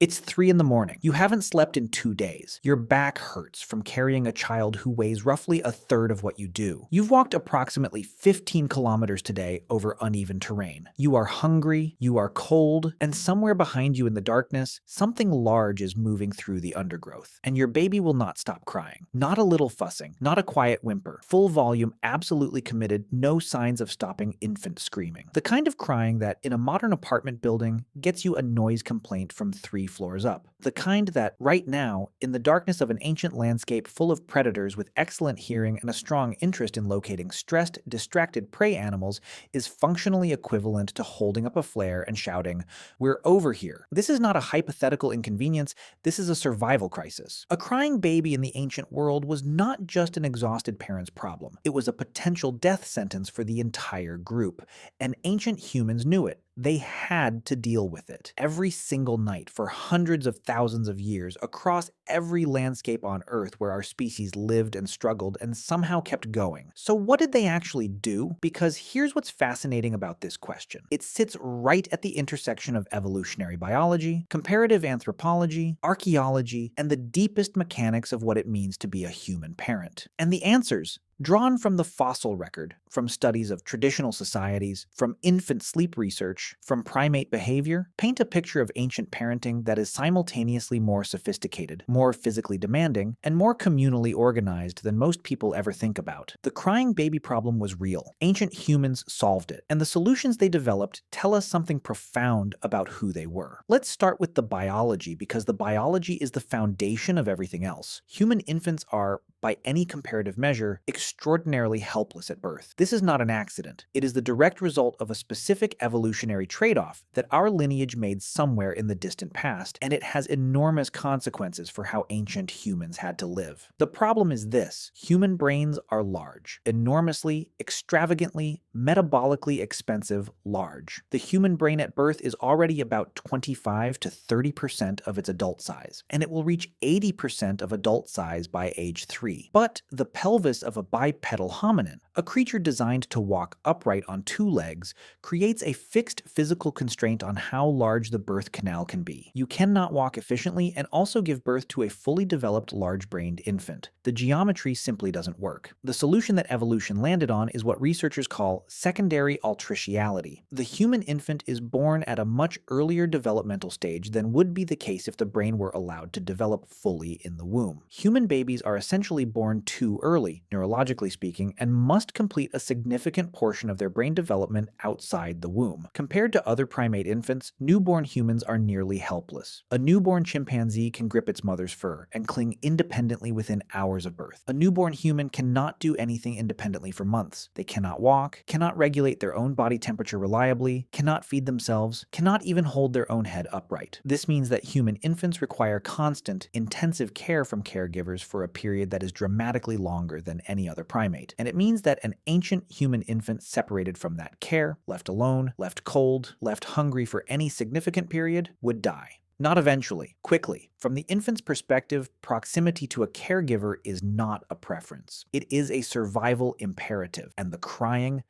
It's 3 in the morning. You haven't slept in 2 days. Your back hurts from carrying a child who weighs roughly a third of what you do. You've walked approximately 15 kilometers today over uneven terrain. You are hungry, you are cold, and somewhere behind you in the darkness, something large is moving through the undergrowth. And your baby will not stop crying. Not a little fussing, not a quiet whimper. Full volume, absolutely committed, no signs of stopping infant screaming. The kind of crying that, in a modern apartment building, gets you a noise complaint from 3 floors up. The kind that, right now, in the darkness of an ancient landscape full of predators with excellent hearing and a strong interest in locating stressed, distracted prey animals, is functionally equivalent to holding up a flare and shouting, "We're over here." This is not a hypothetical inconvenience, this is a survival crisis. A crying baby in the ancient world was not just an exhausted parent's problem. It was a potential death sentence for the entire group, and ancient humans knew it. They had to deal with it. Every single night for hundreds of thousands of years, across every landscape on Earth where our species lived and struggled and somehow kept going. So what did they actually do? Because here's what's fascinating about this question. It sits right at the intersection of evolutionary biology, comparative anthropology, archaeology, and the deepest mechanics of what it means to be a human parent. And the answers, drawn from the fossil record, from studies of traditional societies, from infant sleep research, from primate behavior, paint a picture of ancient parenting that is simultaneously more sophisticated, more physically demanding, and more communally organized than most people ever think about. The crying baby problem was real. Ancient humans solved it, and the solutions they developed tell us something profound about who they were. Let's start with the biology, because the biology is the foundation of everything else. Human infants are, by any comparative measure, extraordinarily helpless at birth. This is not an accident. It is the direct result of a specific evolutionary trade-off that our lineage made somewhere in the distant past, and it has enormous consequences for how ancient humans had to live. The problem is this: human brains are large, enormously, extravagantly, metabolically expensive large. The human brain at birth is already about 25 to 30% of its adult size, and it will reach 80% of adult size by age 3. But the pelvis of a bipedal hominin, a creature designed to walk upright on 2 legs, creates a fixed physical constraint on how large the birth canal can be. You cannot walk efficiently and also give birth to a fully developed large-brained infant. The geometry simply doesn't work. The solution that evolution landed on is what researchers call secondary altriciality. The human infant is born at a much earlier developmental stage than would be the case if the brain were allowed to develop fully in the womb. Human babies are essentially born too early, neurologically speaking, and must complete a significant portion of their brain development outside the womb. Compared to other primate infants, newborn humans are nearly helpless. A newborn chimpanzee can grip its mother's fur and cling independently within hours of birth. A newborn human cannot do anything independently for months. They cannot walk, cannot regulate their own body temperature reliably, cannot feed themselves, cannot even hold their own head upright. This means that human infants require constant, intensive care from caregivers for a period that is dramatically longer than any other primate. And it means that an ancient human infant separated from that care, left alone, left cold, left hungry for any significant period, would die. Not eventually, quickly. From the infant's perspective, proximity to a caregiver is not a preference. It is a survival imperative, and the crying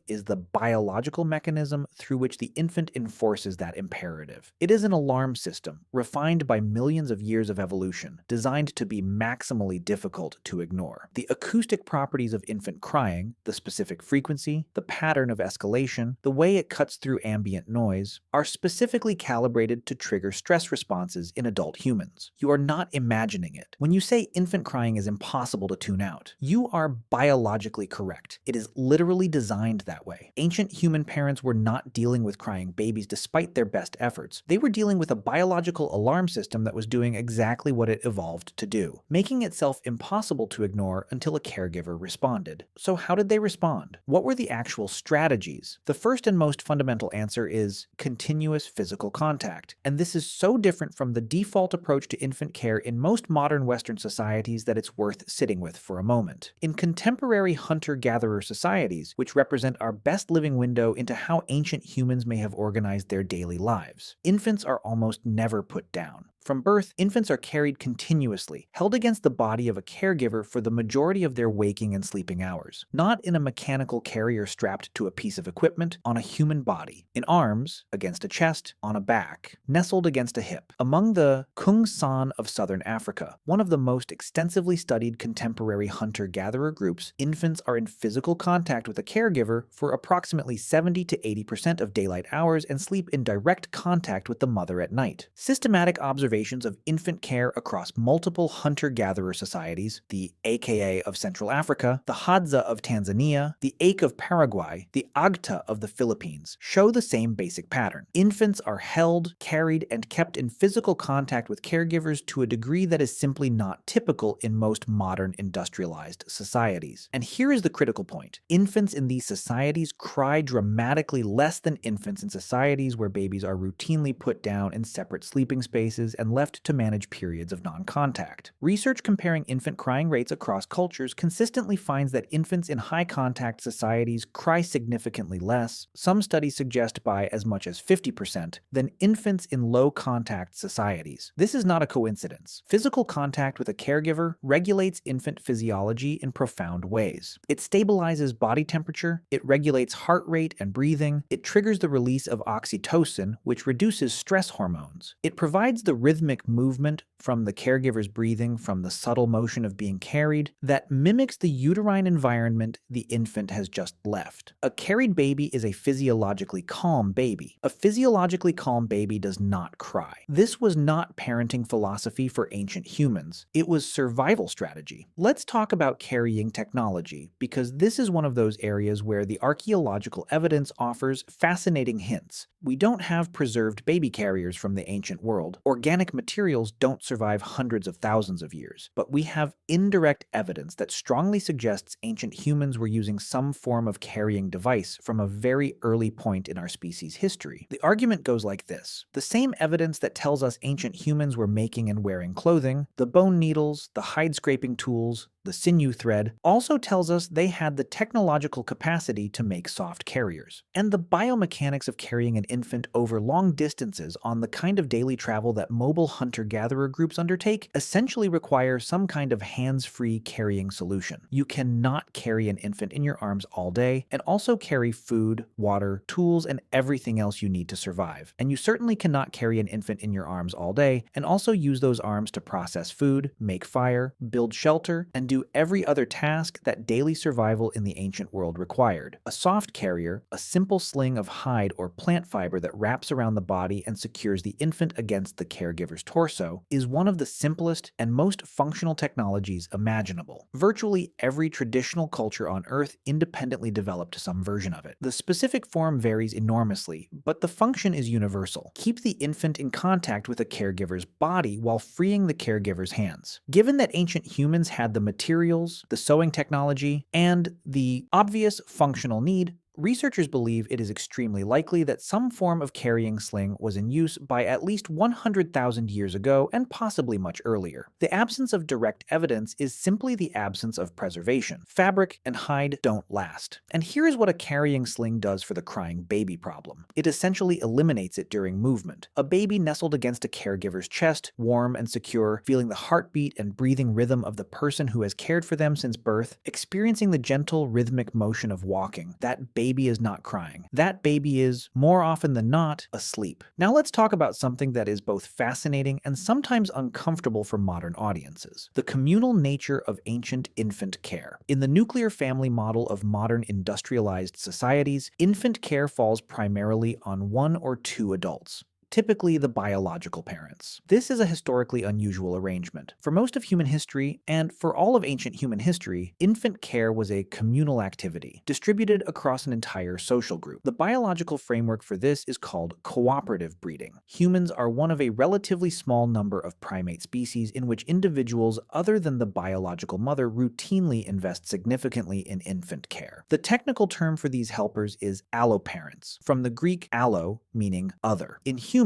is the biological mechanism through which the infant enforces that imperative. It is an alarm system, refined by millions of years of evolution, designed to be maximally difficult to ignore. The acoustic properties of infant crying, the specific frequency, the pattern of escalation, the way it cuts through ambient noise, are specifically calibrated to trigger stress responses in adult humans. You are not imagining it. When you say infant crying is impossible to tune out, you are biologically correct. It is literally designed that way. Ancient human parents were not dealing with crying babies despite their best efforts. They were dealing with a biological alarm system that was doing exactly what it evolved to do, making itself impossible to ignore until a caregiver responded. So how did they respond? What were the actual strategies? The first and most fundamental answer is continuous physical contact. And this is so different from the default approach to infant care in most modern Western societies that it's worth sitting with for a moment. In contemporary hunter-gatherer societies, which represent our best living window into how ancient humans may have organized their daily lives, infants are almost never put down. From birth, infants are carried continuously, held against the body of a caregiver for the majority of their waking and sleeping hours, not in a mechanical carrier strapped to a piece of equipment, on a human body, in arms, against a chest, on a back, nestled against a hip. Among the Kung San of southern Africa, one of the most extensively studied contemporary hunter-gatherer groups, infants are in physical contact with a caregiver for approximately 70 to 80% of daylight hours and sleep in direct contact with the mother at night. Systematic observations of infant care across multiple hunter-gatherer societies, the AKA of Central Africa, the Hadza of Tanzania, the Ake of Paraguay, the Agta of the Philippines, show the same basic pattern. Infants are held, carried, and kept in physical contact with caregivers to a degree that is simply not typical in most modern industrialized societies. And here is the critical point. Infants in these societies cry dramatically less than infants in societies where babies are routinely put down in separate sleeping spaces and left to manage periods of non-contact. Research comparing infant crying rates across cultures consistently finds that infants in high-contact societies cry significantly less, some studies suggest by as much as 50%, than infants in low-contact societies. This is not a coincidence. Physical contact with a caregiver regulates infant physiology in profound ways. It stabilizes body temperature, it regulates heart rate and breathing, it triggers the release of oxytocin, which reduces stress hormones. It provides the rhythmic movement from the caregiver's breathing, from the subtle motion of being carried, that mimics the uterine environment the infant has just left. A carried baby is a physiologically calm baby. A physiologically calm baby does not cry. This was not parenting philosophy for ancient humans. It was survival strategy. Let's talk about carrying technology, because this is one of those areas where the archaeological evidence offers fascinating hints. We don't have preserved baby carriers from the ancient world. Organic materials don't survive hundreds of thousands of years, but we have indirect evidence that strongly suggests ancient humans were using some form of carrying device from a very early point in our species' history. The argument goes like this. The same evidence that tells us ancient humans were making and wearing clothing, the bone needles, the hide-scraping tools, the sinew thread, also tells us they had the technological capacity to make soft carriers. And the biomechanics of carrying an infant over long distances on the kind of daily travel that mobile hunter-gatherer groups undertake essentially require some kind of hands-free carrying solution. You cannot carry an infant in your arms all day and also carry food, water, tools, and everything else you need to survive. And you certainly cannot carry an infant in your arms all day and also use those arms to process food, make fire, build shelter, and do every other task that daily survival in the ancient world required. A soft carrier, a simple sling of hide or plant fiber that wraps around the body and secures the infant against the caregiver's torso, is one of the simplest and most functional technologies imaginable. Virtually every traditional culture on Earth independently developed some version of it. The specific form varies enormously, but the function is universal. Keep the infant in contact with a caregiver's body while freeing the caregiver's hands. Given that ancient humans had the materials, the sewing technology, and the obvious functional need, researchers believe it is extremely likely that some form of carrying sling was in use by at least 100,000 years ago and possibly much earlier. The absence of direct evidence is simply the absence of preservation. Fabric and hide don't last. And here is what a carrying sling does for the crying baby problem. It essentially eliminates it during movement. A baby nestled against a caregiver's chest, warm and secure, feeling the heartbeat and breathing rhythm of the person who has cared for them since birth, experiencing the gentle rhythmic motion of walking. That baby is not crying. That baby is, more often than not, asleep. Now let's talk about something that is both fascinating and sometimes uncomfortable for modern audiences: the communal nature of ancient infant care. In the nuclear family model of modern industrialized societies, infant care falls primarily on one or two adults, typically the biological parents. This is a historically unusual arrangement. For most of human history, and for all of ancient human history, infant care was a communal activity, distributed across an entire social group. The biological framework for this is called cooperative breeding. Humans are one of a relatively small number of primate species in which individuals other than the biological mother routinely invest significantly in infant care. The technical term for these helpers is alloparents, from the Greek allo, meaning other. In humans,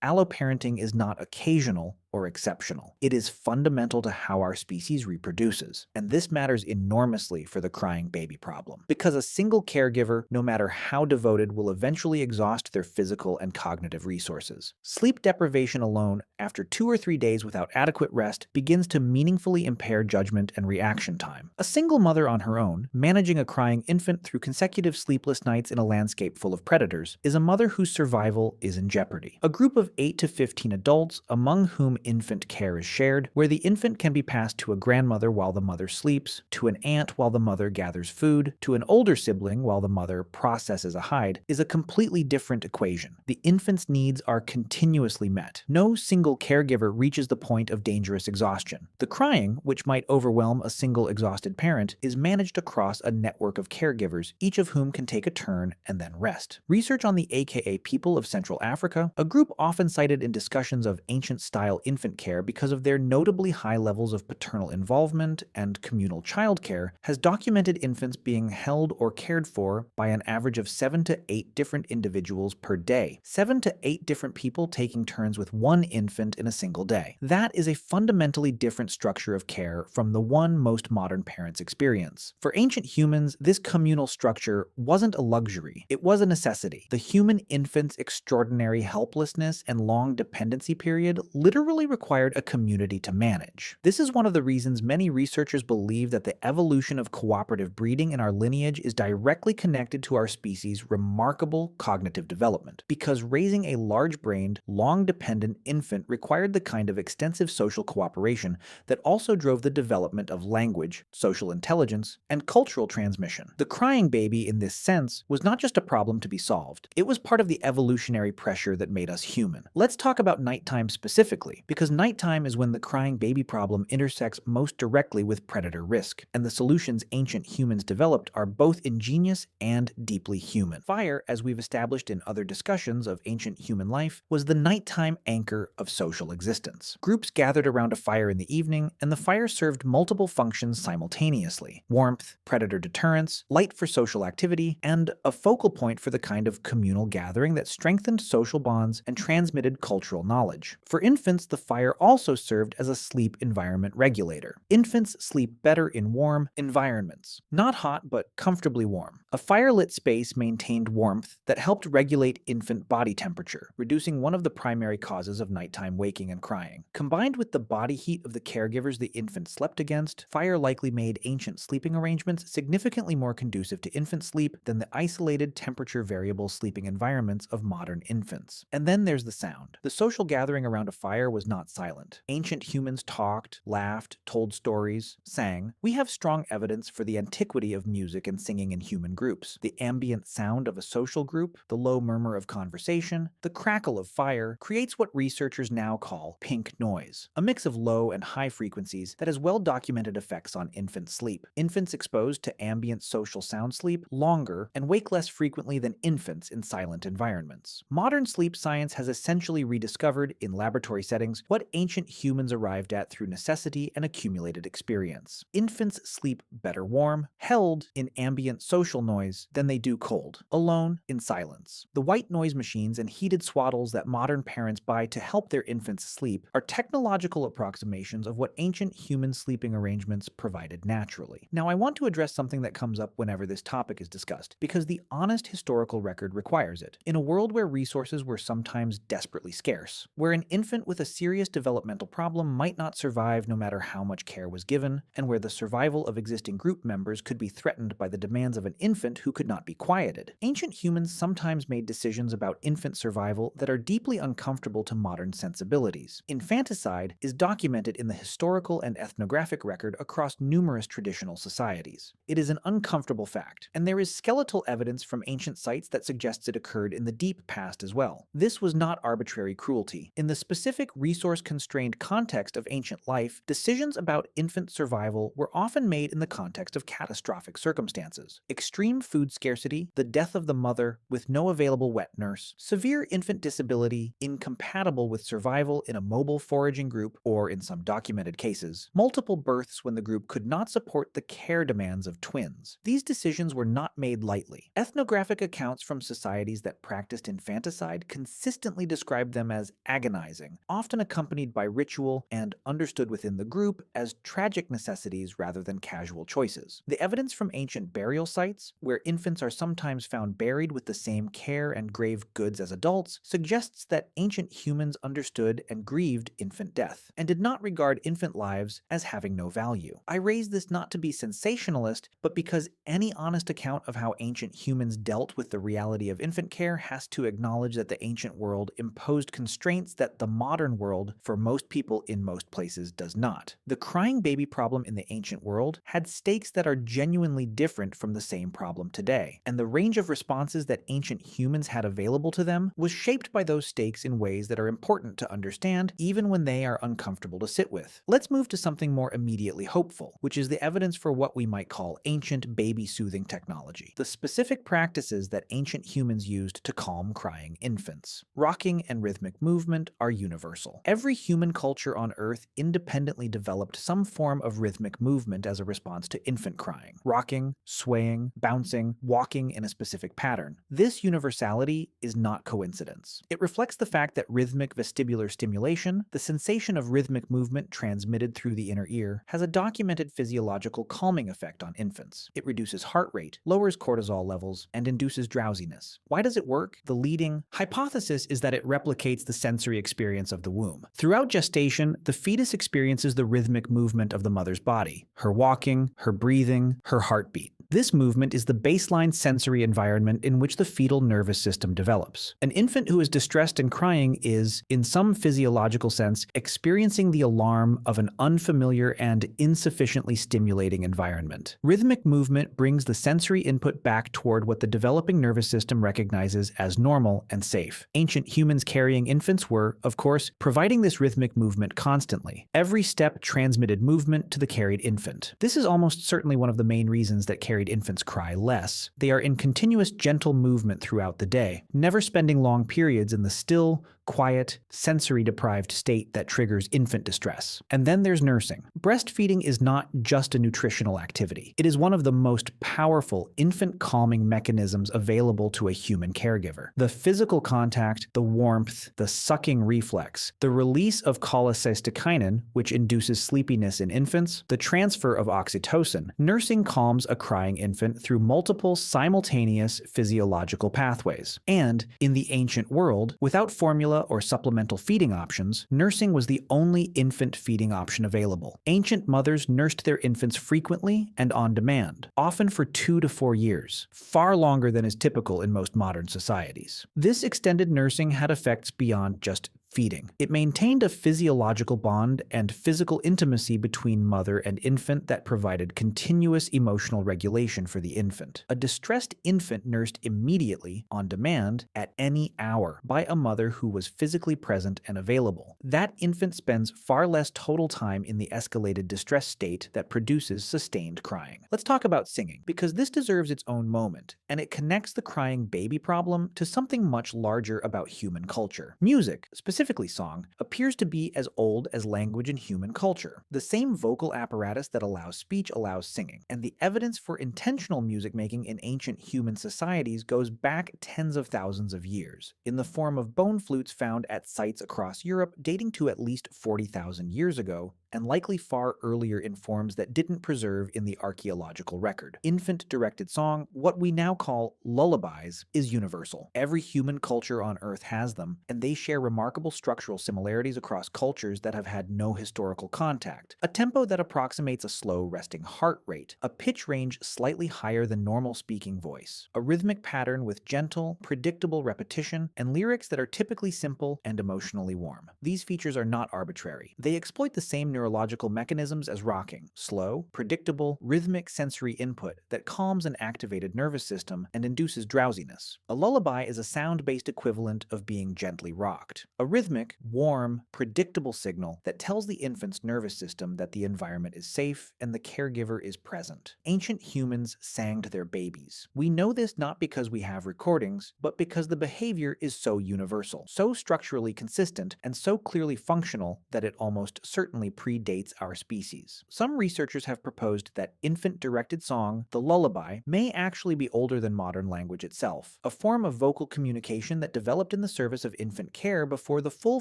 alloparenting is not occasional, or exceptional. It is fundamental to how our species reproduces, and this matters enormously for the crying baby problem, because a single caregiver, no matter how devoted, will eventually exhaust their physical and cognitive resources. Sleep deprivation alone, after 2 or 3 days without adequate rest, begins to meaningfully impair judgment and reaction time. A single mother on her own, managing a crying infant through consecutive sleepless nights in a landscape full of predators, is a mother whose survival is in jeopardy. A group of 8 to 15 adults, among whom infant care is shared, where the infant can be passed to a grandmother while the mother sleeps, to an aunt while the mother gathers food, to an older sibling while the mother processes a hide, is a completely different equation. The infant's needs are continuously met. No single caregiver reaches the point of dangerous exhaustion. The crying, which might overwhelm a single exhausted parent, is managed across a network of caregivers, each of whom can take a turn and then rest. Research on the AKA people of Central Africa, a group often cited in discussions of ancient-style infant care because of their notably high levels of paternal involvement and communal childcare, has documented infants being held or cared for by an average of 7 to 8 different individuals per day. 7 to 8 different people taking turns with one infant in a single day. That is a fundamentally different structure of care from the one most modern parents experience. For ancient humans, this communal structure wasn't a luxury, it was a necessity. The human infant's extraordinary helplessness and long dependency period literally required a community to manage. This is one of the reasons many researchers believe that the evolution of cooperative breeding in our lineage is directly connected to our species' remarkable cognitive development, because raising a large-brained, long-dependent infant required the kind of extensive social cooperation that also drove the development of language, social intelligence, and cultural transmission. The crying baby, in this sense, was not just a problem to be solved. It was part of the evolutionary pressure that made us human. Let's talk about nighttime specifically, because nighttime is when the crying baby problem intersects most directly with predator risk, and the solutions ancient humans developed are both ingenious and deeply human. Fire, as we've established in other discussions of ancient human life, was the nighttime anchor of social existence. Groups gathered around a fire in the evening, and the fire served multiple functions simultaneously: warmth, predator deterrence, light for social activity, and a focal point for the kind of communal gathering that strengthened social bonds and transmitted cultural knowledge. For infants, the fire also served as a sleep environment regulator. Infants sleep better in warm environments. Not hot, but comfortably warm. A fire-lit space maintained warmth that helped regulate infant body temperature, reducing one of the primary causes of nighttime waking and crying. Combined with the body heat of the caregivers the infant slept against, fire likely made ancient sleeping arrangements significantly more conducive to infant sleep than the isolated temperature-variable sleeping environments of modern infants. And then there's the sound. The social gathering around a fire was not silent. Ancient humans talked, laughed, told stories, sang. We have strong evidence for the antiquity of music and singing in human groups. The ambient sound of a social group, the low murmur of conversation, the crackle of fire, creates what researchers now call pink noise, a mix of low and high frequencies that has well-documented effects on infant sleep. Infants exposed to ambient social sound sleep longer and wake less frequently than infants in silent environments. Modern sleep science has essentially rediscovered, in laboratory settings, what ancient humans arrived at through necessity and accumulated experience. Infants sleep better warm, held in ambient social noise, than they do cold, alone in silence. The white noise machines and heated swaddles that modern parents buy to help their infants sleep are technological approximations of what ancient human sleeping arrangements provided naturally. Now, I want to address something that comes up whenever this topic is discussed, because the honest historical record requires it. In a world where resources were sometimes desperately scarce, where an infant with a serious developmental problem might not survive no matter how much care was given, and where the survival of existing group members could be threatened by the demands of an infant who could not be quieted, ancient humans sometimes made decisions about infant survival that are deeply uncomfortable to modern sensibilities. Infanticide is documented in the historical and ethnographic record across numerous traditional societies. It is an uncomfortable fact, and there is skeletal evidence from ancient sites that suggests it occurred in the deep past as well. This was not arbitrary cruelty. In the specific resource-constrained context of ancient life, decisions about infant survival were often made in the context of catastrophic circumstances. Extreme food scarcity, the death of the mother with no available wet nurse, severe infant disability incompatible with survival in a mobile foraging group, or in some documented cases, multiple births when the group could not support the care demands of twins. These decisions were not made lightly. Ethnographic accounts from societies that practiced infanticide consistently described them as agonizing, often often accompanied by ritual and understood within the group as tragic necessities rather than casual choices. The evidence from ancient burial sites, where infants are sometimes found buried with the same care and grave goods as adults, suggests that ancient humans understood and grieved infant death, and did not regard infant lives as having no value. I raise this not to be sensationalist, but because any honest account of how ancient humans dealt with the reality of infant care has to acknowledge that the ancient world imposed constraints that the modern world, for most people in most places, does not. The crying baby problem in the ancient world had stakes that are genuinely different from the same problem today, and the range of responses that ancient humans had available to them was shaped by those stakes in ways that are important to understand, even when they are uncomfortable to sit with. Let's move to something more immediately hopeful, which is the evidence for what we might call ancient baby-soothing technology, the specific practices that ancient humans used to calm crying infants. Rocking and rhythmic movement are universal. Every human culture on Earth independently developed some form of rhythmic movement as a response to infant crying. Rocking, swaying, bouncing, walking in a specific pattern. This universality is not coincidence. It reflects the fact that rhythmic vestibular stimulation, the sensation of rhythmic movement transmitted through the inner ear, has a documented physiological calming effect on infants. It reduces heart rate, lowers cortisol levels, and induces drowsiness. Why does it work? The leading hypothesis is that it replicates the sensory experience of the womb. Throughout gestation, the fetus experiences the rhythmic movement of the mother's body, her walking, her breathing, her heartbeat. This movement is the baseline sensory environment in which the fetal nervous system develops. An infant who is distressed and crying is, in some physiological sense, experiencing the alarm of an unfamiliar and insufficiently stimulating environment. Rhythmic movement brings the sensory input back toward what the developing nervous system recognizes as normal and safe. Ancient humans carrying infants were, of course, providing this rhythmic movement constantly. Every step transmitted movement to the carried infant. This is almost certainly one of the main reasons that carried infants cry less. They are in continuous gentle movement throughout the day, never spending long periods in the still, quiet, sensory-deprived state that triggers infant distress. And then there's nursing. Breastfeeding is not just a nutritional activity. It is one of the most powerful infant calming mechanisms available to a human caregiver. The physical contact, the warmth, the sucking reflex, the release of cholecystokinin, which induces sleepiness in infants, the transfer of oxytocin. Nursing calms a crying infant through multiple simultaneous physiological pathways. And, in the ancient world, without formula or supplemental feeding options, nursing was the only infant feeding option available. Ancient mothers nursed their infants frequently and on demand, often for 2 to 4 years, far longer than is typical in most modern societies. This extended nursing had effects beyond just feeding. It maintained a physiological bond and physical intimacy between mother and infant that provided continuous emotional regulation for the infant. A distressed infant nursed immediately, on demand, at any hour, by a mother who was physically present and available. That infant spends far less total time in the escalated distress state that produces sustained crying. Let's talk about singing, because this deserves its own moment, and it connects the crying baby problem to something much larger about human culture. Music, specifically song, appears to be as old as language and human culture. The same vocal apparatus that allows speech allows singing, and the evidence for intentional music making in ancient human societies goes back tens of thousands of years, in the form of bone flutes found at sites across Europe dating to at least 40,000 years ago, and likely far earlier in forms that didn't preserve in the archaeological record. Infant-directed song, what we now call lullabies, is universal. Every human culture on Earth has them, and they share remarkable structural similarities across cultures that have had no historical contact. A tempo that approximates a slow, resting heart rate, a pitch range slightly higher than normal speaking voice, a rhythmic pattern with gentle, predictable repetition, and lyrics that are typically simple and emotionally warm. These features are not arbitrary. They exploit the same neurological mechanisms as rocking: slow, predictable, rhythmic sensory input that calms an activated nervous system and induces drowsiness. A lullaby is a sound-based equivalent of being gently rocked. A rhythmic, warm, predictable signal that tells the infant's nervous system that the environment is safe and the caregiver is present. Ancient humans sang to their babies. We know this not because we have recordings, but because the behavior is so universal, so structurally consistent, and so clearly functional that it almost certainly predates our species. Some researchers have proposed that infant-directed song, the lullaby, may actually be older than modern language itself, a form of vocal communication that developed in the service of infant care before the the full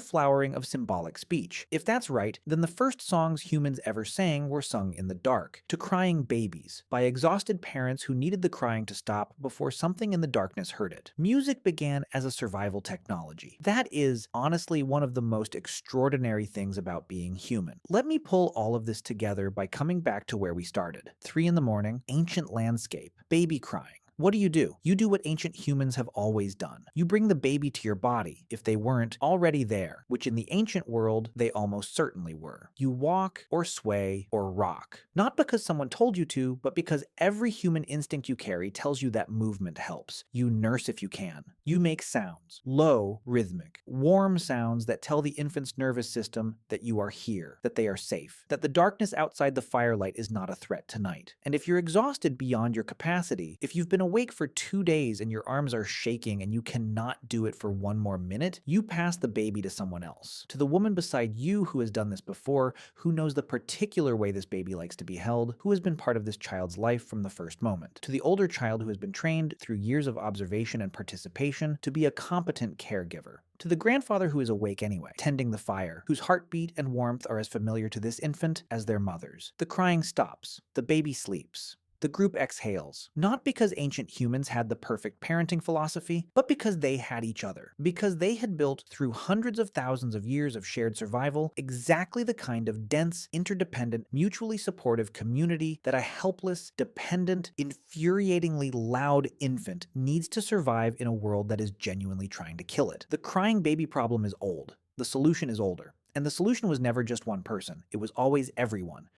flowering of symbolic speech. If that's right, then the first songs humans ever sang were sung in the dark, to crying babies, by exhausted parents who needed the crying to stop before something in the darkness hurt it. Music began as a survival technology. That is, honestly, one of the most extraordinary things about being human. Let me pull all of this together by coming back to where we started. 3 in the morning, ancient landscape, baby crying. What do? You do what ancient humans have always done. You bring the baby to your body, if they weren't already there, which in the ancient world, they almost certainly were. You walk, or sway, or rock. Not because someone told you to, but because every human instinct you carry tells you that movement helps. You nurse if you can. You make sounds, low, rhythmic, warm sounds that tell the infant's nervous system that you are here, that they are safe, that the darkness outside the firelight is not a threat tonight. And if you're exhausted beyond your capacity, if you've been awake for 2 days and your arms are shaking and you cannot do it for 1 more minute, you pass the baby to someone else. To the woman beside you who has done this before, who knows the particular way this baby likes to be held, who has been part of this child's life from the first moment. To the older child who has been trained through years of observation and participation to be a competent caregiver. To the grandfather who is awake anyway, tending the fire, whose heartbeat and warmth are as familiar to this infant as their mother's. The crying stops. The baby sleeps. The group exhales, not because ancient humans had the perfect parenting philosophy, but because they had each other. Because they had built, through hundreds of thousands of years of shared survival, exactly the kind of dense, interdependent, mutually supportive community that a helpless, dependent, infuriatingly loud infant needs to survive in a world that is genuinely trying to kill it. The crying baby problem is old. The solution is older. And the solution was never just one person. It was always everyone.